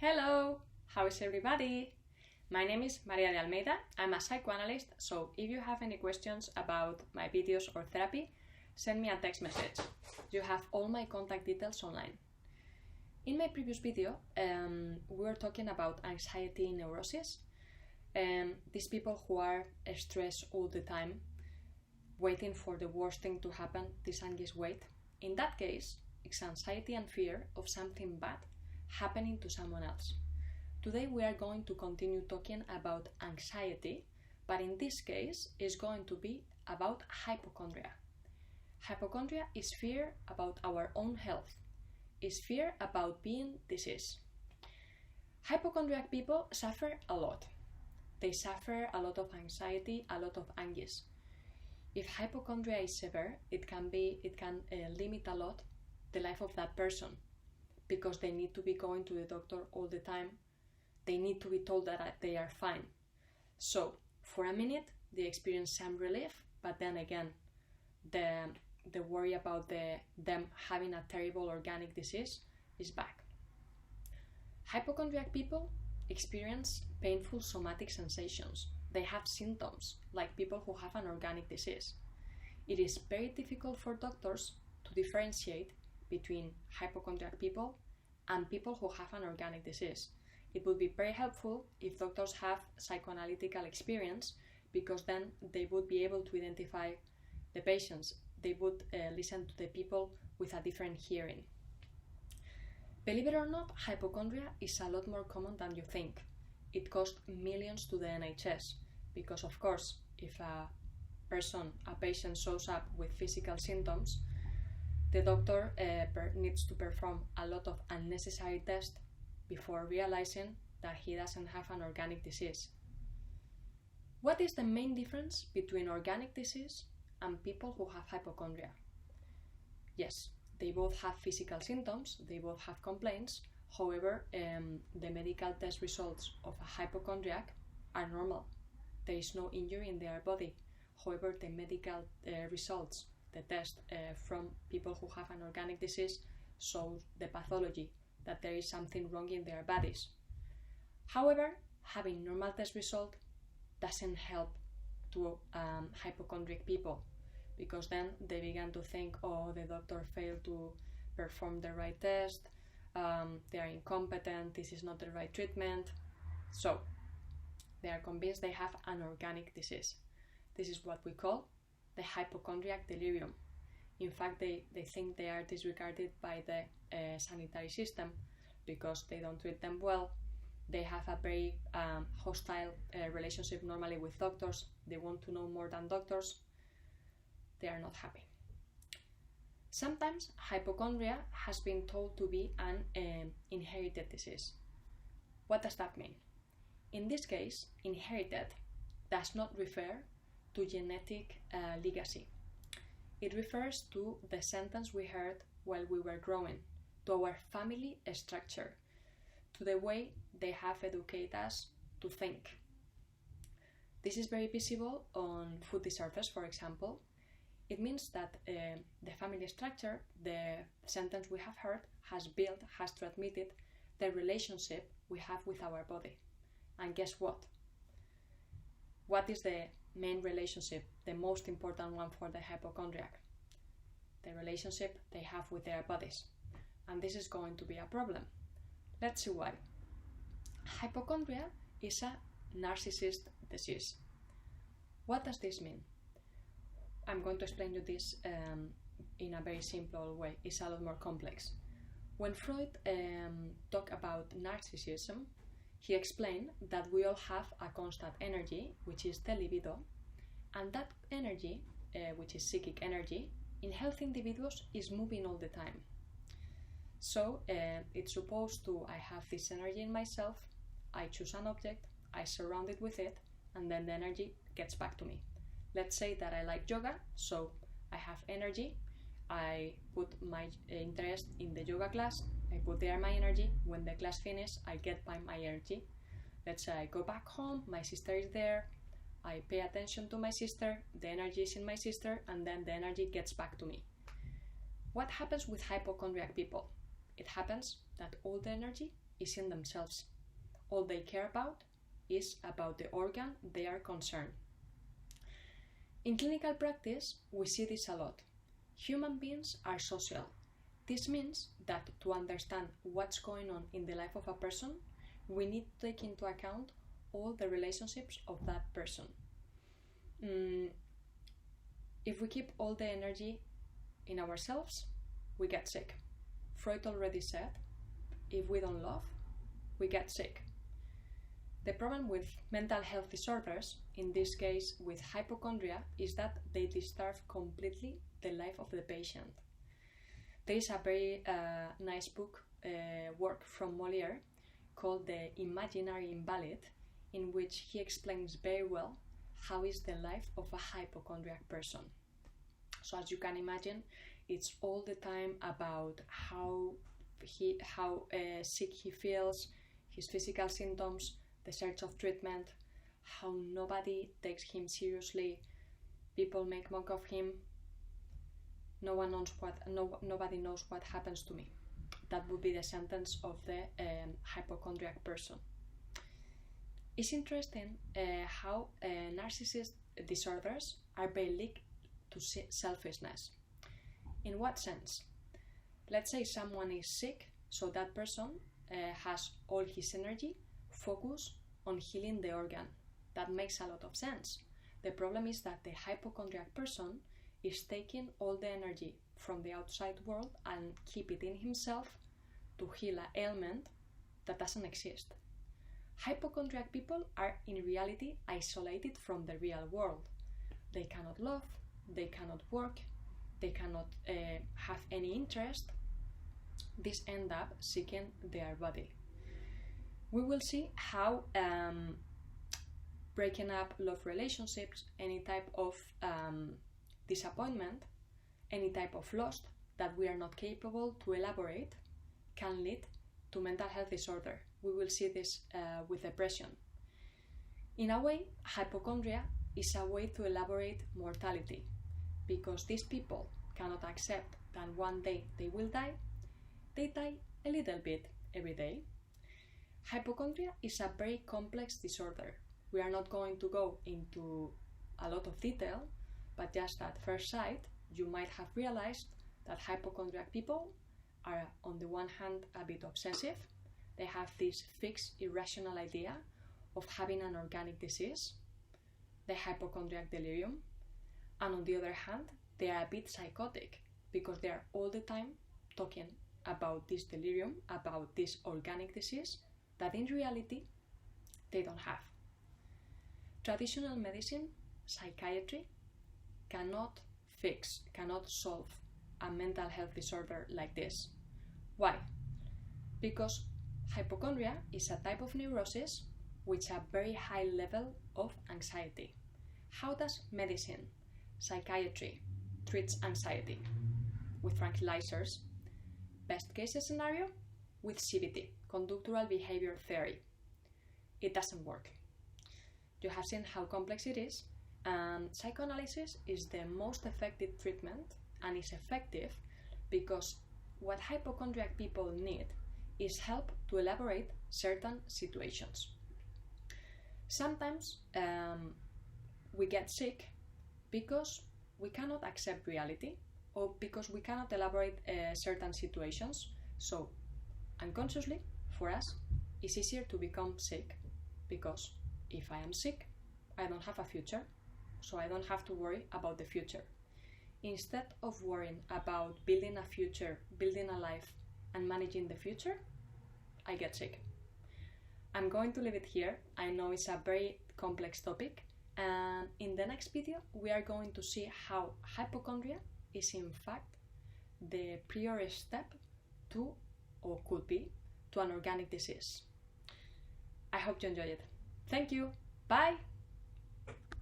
Hello! How is everybody? My name is Maria de Almeida. I'm a psychoanalyst, so if you have any questions about my videos or therapy, send me a text message. You have all my contact details online. In my previous video, we were talking about anxiety neurosis. These people who are stressed all the time, waiting for the worst thing to happen, this anxious wait. In that case, it's anxiety and fear of something bad happening to someone else. Today we are going to continue talking about anxiety, but in this case it's going to be about hypochondria. Hypochondria is fear about our own health, is fear about being diseased. Hypochondriac people suffer a lot. They suffer a lot of anxiety, a lot of anguish. If hypochondria is severe, it can limit a lot the life of that person, because they need to be going to the doctor all the time. They need to be told that they are fine. So for a minute they experience some relief, but then again the worry about them having a terrible organic disease is back. Hypochondriac people experience painful somatic sensations. They have symptoms like people who have an organic disease. It is very difficult for doctors to differentiate between hypochondriac people and people who have an organic disease. It would be very helpful if doctors have psychoanalytical experience, because then they would be able to identify the patients. They would listen to the people with a different hearing. Believe it or not, hypochondria is a lot more common than you think. It costs millions to the NHS because, of course, if a patient shows up with physical symptoms, the doctor needs to perform a lot of unnecessary tests before realizing that he doesn't have an organic disease. What is the main difference between organic disease and people who have hypochondria? Yes, they both have physical symptoms, they both have complaints. However, the medical test results of a hypochondriac are normal. There is no injury in their body. However, the medical results, the test from people who have an organic disease, shows the pathology, that there is something wrong in their bodies. However, having normal test result doesn't help to hypochondriac people, because then they begin to think, oh, the doctor failed to perform the right test, they are incompetent, this is not the right treatment. So they are convinced they have an organic disease. This is what we call the hypochondriac delirium. In fact, they think they are disregarded by the sanitary system because they don't treat them well. They have a very hostile relationship normally with doctors. They want to know more than doctors. They are not happy. Sometimes hypochondria has been told to be an inherited disease. What does that mean? In this case, inherited does not refer to genetic legacy. It refers to the sentence we heard while we were growing, to our family structure, to the way they have educated us to think. This is very visible on food disorders, for example. It means that the family structure, the sentence we have heard, has transmitted the relationship we have with our body. And guess what? What is the main relationship, the most important one for the hypochondriac? The relationship they have with their bodies. And this is going to be a problem. Let's see why. Hypochondria is a narcissist disease. What does this mean? I'm going to explain you this in a very simple way. It's a lot more complex. When Freud talked about narcissism, he explained that we all have a constant energy, which is the libido, and that energy, which is psychic energy, in healthy individuals is moving all the time. So it's supposed to, I have this energy in myself, I choose an object, I surround it with it, and then the energy gets back to me. Let's say that I like yoga, so I have energy, I put my interest in the yoga class, I put there my energy. When the class finishes, I get back my energy. Let's say I go back home, my sister is there, I pay attention to my sister, the energy is in my sister, and then the energy gets back to me. What happens with hypochondriac people? It happens that all the energy is in themselves. All they care about is about the organ they are concerned. In clinical practice, we see this a lot. Human beings are social. This means that to understand what's going on in the life of a person, we need to take into account all the relationships of that person. If we keep all the energy in ourselves, we get sick. Freud already said, if we don't love, we get sick. The problem with mental health disorders, in this case with hypochondria, is that they disturb completely the life of the patient. There is a very nice work from Molière called The Imaginary Invalid, in which he explains very well how is the life of a hypochondriac person. So as you can imagine, it's all the time about how sick he feels, his physical symptoms, the search of treatment, how nobody takes him seriously, people make mock of him, nobody knows what happens to me. That would be the sentence of the hypochondriac person. It's interesting how narcissist disorders are very linked to selfishness. In what sense? Let's say someone is sick, so that person has all his energy focused on healing the organ. That makes a lot of sense. The problem is that the hypochondriac person is taking all the energy from the outside world and keep it in himself to heal an ailment that doesn't exist. Hypochondriac people are in reality isolated from the real world. They cannot love, they cannot work, they cannot have any interest. These end up seeking their body. We will see how breaking up love relationships, any type of disappointment, any type of loss that we are not capable to elaborate can lead to mental health disorder. We will see this with depression. In a way, hypochondria is a way to elaborate mortality, because these people cannot accept that one day they will die. They die a little bit every day. Hypochondria is a very complex disorder. We are not going to go into a lot of detail, but just at first sight, you might have realized that hypochondriac people are, on the one hand, a bit obsessive. They have this fixed, irrational idea of having an organic disease, the hypochondriac delirium, and on the other hand, they are a bit psychotic because they are all the time talking about this delirium, about this organic disease that in reality they don't have. Traditional medicine, psychiatry, cannot solve a mental health disorder like this. Why? Because hypochondria is a type of neurosis with a very high level of anxiety. How does medicine, psychiatry, treats anxiety? With tranquilizers. Best case scenario, with CBT, conductual behavior theory. It doesn't work. You have seen how complex it is, and psychoanalysis is the most effective treatment, and is effective because what hypochondriac people need is help to elaborate certain situations. Sometimes we get sick because we cannot accept reality or because we cannot elaborate certain situations. So unconsciously, for us, it's easier to become sick because if I am sick, I don't have a future, so I don't have to worry about the future. Instead of worrying about building a future, building a life, and managing the future, I get sick. I'm going to leave it here. I know it's a very complex topic, and in the next video we are going to see how hypochondria is in fact the prior step to, or could be, to an organic disease. I hope you enjoyed it. Thank you. Bye.